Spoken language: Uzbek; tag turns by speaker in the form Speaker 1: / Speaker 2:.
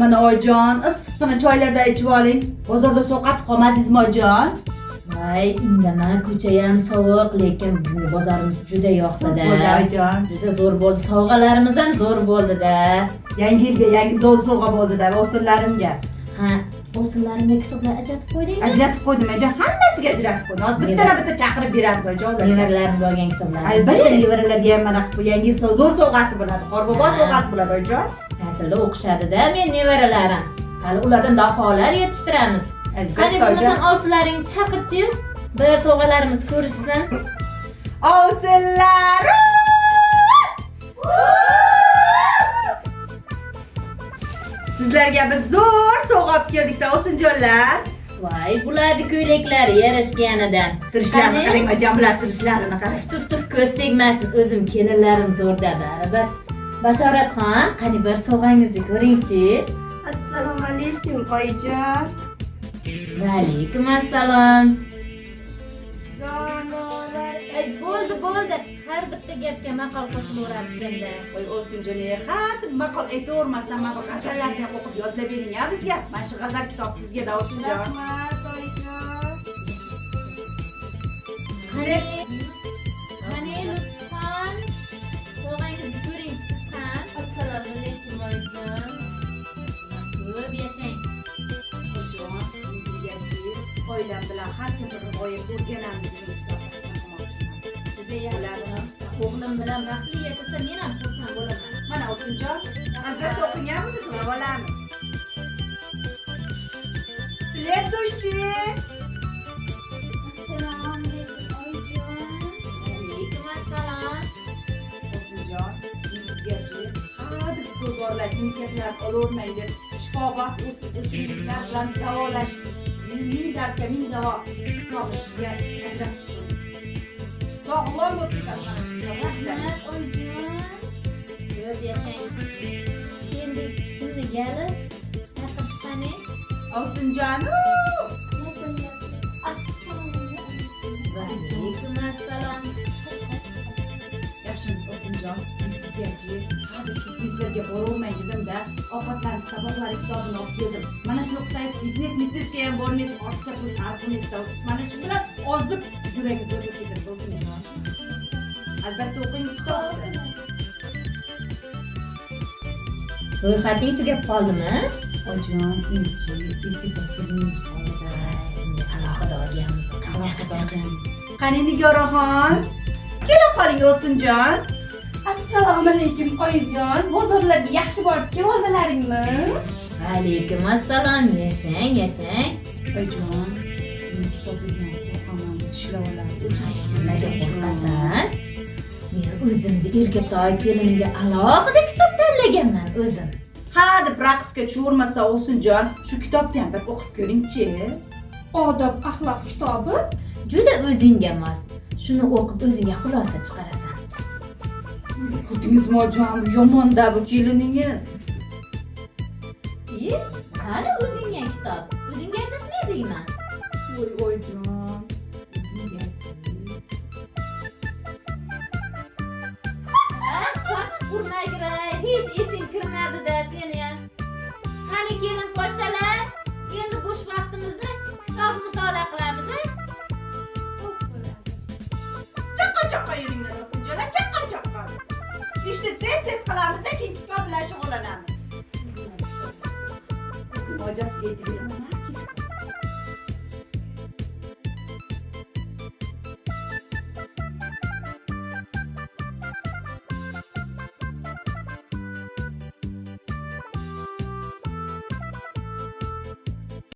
Speaker 1: Mana oyijon, issiqqina choylarda ichib oling. Bozorda sovqat qolmadingizmi oyijon?
Speaker 2: Voy, indamay, ko'chayam sovuq, lekin bugungi bozorimiz juda yoqdi-da.
Speaker 1: Bo'ldi oyijon.
Speaker 2: Juda zo'r bo'ldi. Sovg'alarimiz ham zo'r bo'ldi-da.
Speaker 1: Yangi yilga yangi zo'r sovg'a bo'ldi-da, o'sinlarimga.
Speaker 2: Ha, o'sinlarimga kitoblar ajratib qo'ydingmi?
Speaker 1: Ajratib qo'ydim oyijon, hammasiga ajratib qo'ydim. Hozir bitta chaqirib beramiz oyijon.
Speaker 2: Nevaralarimga olgan kitoblar.
Speaker 1: Albatta nevarlarga ham mana qilib yangi yil zo'r sovg'asi bo'ladi. Qorbobo sovg'asi bo'ladi oyijon.
Speaker 2: Ta'tilda o'qishadi-da men nevaralarim. Hali ulardan daholar yetishtiramiz. Qani bo'lmasam ovsilaringni chaqirchi, bir sovg'alarimiz ko'rishsin.
Speaker 1: Ovsinlarim! Sizlarga biz zo'r sovg'a olib keldik-da, ovsinjonlar.
Speaker 2: Voy, bularni ko'ylaklari yarashganidan.
Speaker 1: Tirishlarini qarang, oyijon, bular tirishlarini qarang.
Speaker 2: Tuf ko'z tegmasin, o'zim kelinlarim zo'rda baribir. Bashoratxon, qani bir sovg'angizni ko'ringchi.
Speaker 1: Assalomu alaykum, oyijon.
Speaker 2: Va alaykum assalom. Ay, bo'ldi. Har bitta gapga maqol qo'shilaveradi-da.
Speaker 1: Voy o'sinjon, xat maqol aytavermasam, mana bu g'azallarni ham o'qib yodlab bering-a bizga. Mana shu g'azal kitob sizga-da, o'sinjon. Rahmat, oyijon.
Speaker 2: Qani Lutfxon, sovg'angizni ko'ring siz ham. Assalomu alaykum oyijon. Ko'p yashang.
Speaker 1: Oyijon, oilam bilan har kim bir g'oya o'rganamiz degan kitoblarni o'qimoqchiman.
Speaker 2: Juda yaxshi. O'g'lim bilan baxtli yashasa men ham xursand bo'laman.
Speaker 1: Mana o'sinjon, albatta o'qiganmiz, so'rab olamiz. Следующий.
Speaker 2: Assalomu alaykum oyijon. Alaykum assalom.
Speaker 1: O'sinjon, sizgachi hadeb ko'rgorlar, imkoniyat olavermang deb shifobaxsh o'simliklar bilan davolash ming darka ming davo kitobi sizga ajratib qo'ydim. Sog'lom bo'lib ketasiz mana shu kitoblar bizga.
Speaker 2: Oyijon. Ko'p yashang. Endi kimni gali chaqirishani?
Speaker 1: Ovsinjon.
Speaker 2: Alaykum assalom.
Speaker 1: Yaxshimiz Ovsinjon, sizgachi hadeb fitneslarga boravermang dedim-da, ovqatlarni saboqlari kitobini olib keldim. Mana shuni o'qisangiz fitnesga ham bormaysiz, ortiqcha pul sarflamaysiz. Mana shu bilan ozib yuragingiz o'rib ketadi Ovsinjon. Albatta o'qing kitobni.
Speaker 2: Ro'yxating tugab qoldimi?
Speaker 1: Oyijon, inchi, ilk topshirimiz qoldi.
Speaker 2: Endi alohida olganmiz. Qancha.
Speaker 1: Qani Nigoraxon? Kela qoling Ovsinjon.
Speaker 3: Assalomu alaykum oyijon. Bozorlarga yaxshi borib keldilaringmi?
Speaker 2: Alaykum assalom. Yashang.
Speaker 1: Oyijon, men kitobni ham qo'rqaman, tishlab oladi.
Speaker 2: Nimaga qo'rqasan? Men o'zimni erkatoy kelinimga alohida kitob tanlaganman o'zim.
Speaker 1: Ha, deb raqsga tushirmasa Ovsinjon, shu kitobni ham bir o'qib ko'ring-chi.
Speaker 3: Odob axloq kitobi.
Speaker 2: Juda o'zingga mos. Shuni o'qib o'zingga xulosa chiqarasan.
Speaker 1: Ko'rdingizmi oyijon, yomon-da bu keliningiz.
Speaker 2: Qani o'zingga kitob? O'zingga ajratmadingmi?
Speaker 1: Voy oyijon.
Speaker 2: Urmagray, hech esing kirmadi-da seni ham. Qani kelin poshshalar, endi bo'sh vaqtimizda kitob mutolaa qilamiz.
Speaker 1: Chaqqon yuringlar Ovsinjon, chaqqon. Ishni tez qilamiz, keyin kitob bilan shug'ullanamiz. O'qib hojasiga aytib beraman.